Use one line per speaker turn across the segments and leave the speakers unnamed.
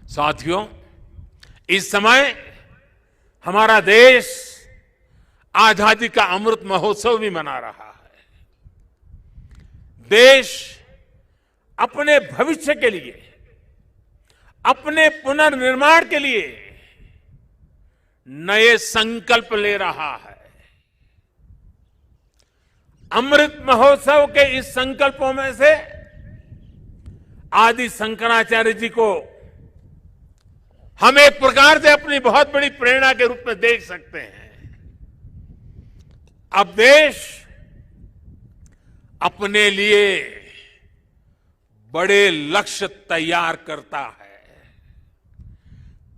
साथियों, इस समय हमारा देश आजादी का अमृत महोत्सव भी मना रहा है। देश अपने भविष्य के लिए, अपने पुनर्निर्माण के लिए नए संकल्प ले रहा है। अमृत महोत्सव के इस संकल्पों में से आदि शंकराचार्य जी को हम एक प्रकार से अपनी बहुत बड़ी प्रेरणा के रूप में देख सकते हैं। अब देश अपने लिए बड़े लक्ष्य तैयार करता है।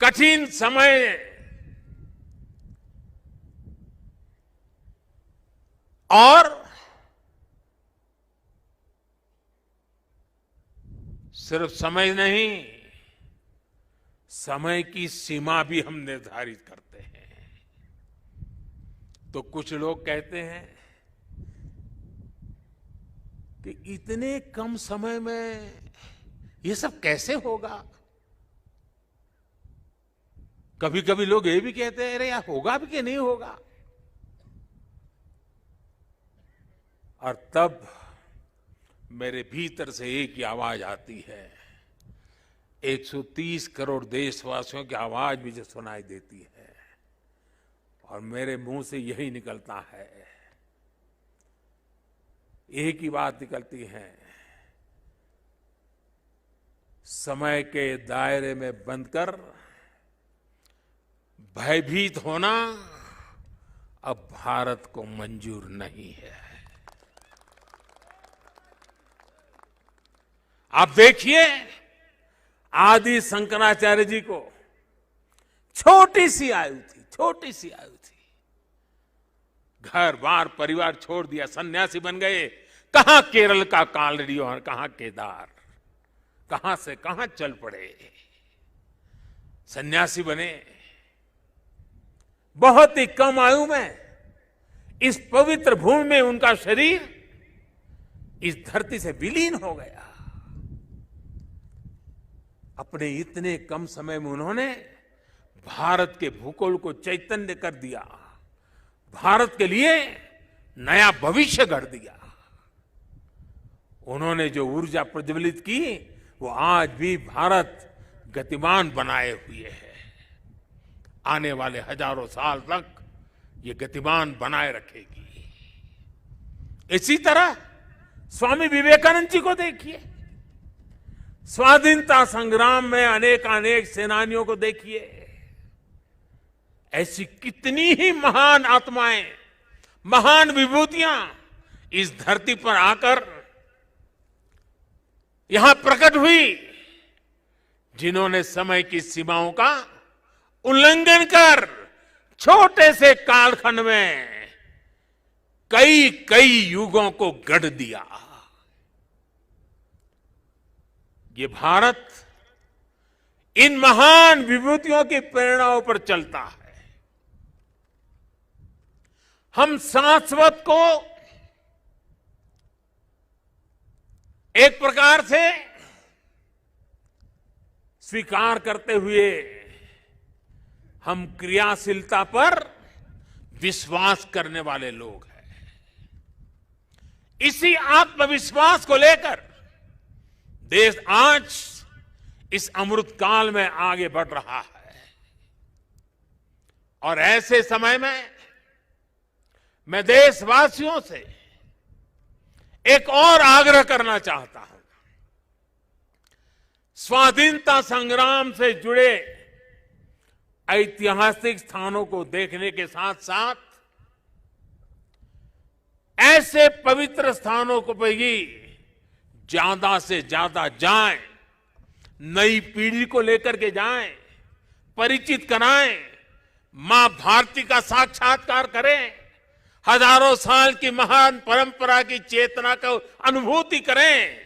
कठिन समय और सिर्फ समय नहीं, समय की सीमा भी हम निर्धारित करते हैं। तो कुछ लोग कहते हैं कि इतने कम समय में ये सब कैसे होगा। कभी कभी लोग ये भी कहते हैं, अरे यार होगा भी कि नहीं होगा। और तब मेरे भीतर से एक ही आवाज आती है, 130 करोड़ देशवासियों की आवाज मुझे सुनाई देती है और मेरे मुंह से यही निकलता है, एक ही बात निकलती है, समय के दायरे में बंधकर भयभीत होना अब भारत को मंजूर नहीं है। आप देखिए, आदि शंकराचार्य जी को छोटी सी आयु थी, घर बार परिवार छोड़ दिया, सन्यासी बन गए। कहां केरल का कालड़ी और कहां केदार, कहां से कहां चल पड़े, सन्यासी बने। बहुत ही कम आयु में इस पवित्र भूमि में उनका शरीर इस धरती से विलीन हो गया। अपने इतने कम समय में उन्होंने भारत के भूगोल को चैतन्य कर दिया, भारत के लिए नया भविष्य गढ़ दिया। उन्होंने जो ऊर्जा प्रज्वलित की वो आज भी भारत गतिमान बनाए हुए है। आने वाले हजारों साल तक ये गतिमान बनाए रखेगी। इसी तरह स्वामी विवेकानंद जी को देखिए, स्वाधीनता संग्राम में अनेक सेनानियों को देखिए। ऐसी कितनी ही महान आत्माएं, महान विभूतियां इस धरती पर आकर यहां प्रकट हुई, जिन्होंने समय की सीमाओं का उल्लंघन कर छोटे से कालखंड में कई युगों को गढ़ दिया। ये भारत इन महान विभूतियों की प्रेरणाओं पर चलता है। हम शाश्वत को एक प्रकार से स्वीकार करते हुए हम क्रियाशीलता पर विश्वास करने वाले लोग हैं। इसी आत्मविश्वास को लेकर देश आज इस अमृत काल में आगे बढ़ रहा है। और ऐसे समय में मैं देशवासियों से एक और आग्रह करना चाहता हूं। स्वाधीनता संग्राम से जुड़े ऐतिहासिक स्थानों को देखने के साथ साथ ऐसे पवित्र स्थानों को भी ज्यादा से ज्यादा जाएं, नई पीढ़ी को लेकर के जाएं, परिचित कराएं, मां भारती का साक्षात्कार करें, हजारों साल की महान परंपरा की चेतना को अनुभूति करें।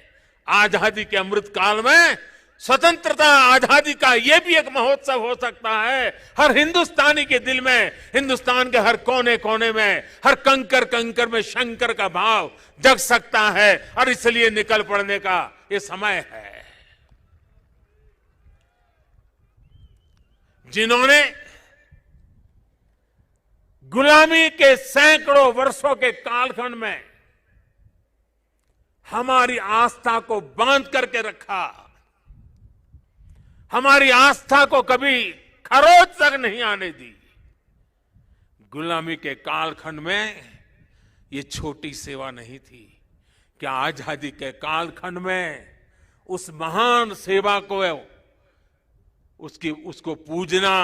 आजादी के अमृत काल में स्वतंत्रता आजादी का यह भी एक महोत्सव हो सकता है। हर हिंदुस्तानी के दिल में, हिंदुस्तान के हर कोने कोने में, हर कंकर कंकर में शंकर का भाव जग सकता है और इसलिए निकल पड़ने का ये समय है। जिन्होंने गुलामी के सैकड़ों वर्षों के कालखंड में हमारी आस्था को बांध करके रखा, हमारी आस्था को कभी खरोच तक नहीं आने दी। गुलामी के कालखंड में ये छोटी सेवा नहीं थी। क्या आजादी के कालखंड में उस महान सेवा को उसको पूजना,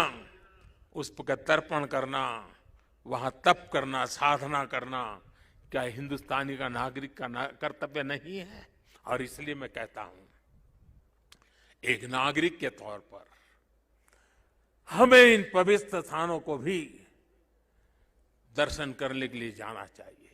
उस पर तर्पण करना, वहां तप करना, साधना करना, क्या हिंदुस्तानी का नागरिक का कर्तव्य नहीं है? और इसलिए मैं कहता हूं, एक नागरिक के तौर पर हमें इन पवित्र स्थानों को भी दर्शन करने के लिए जाना चाहिए।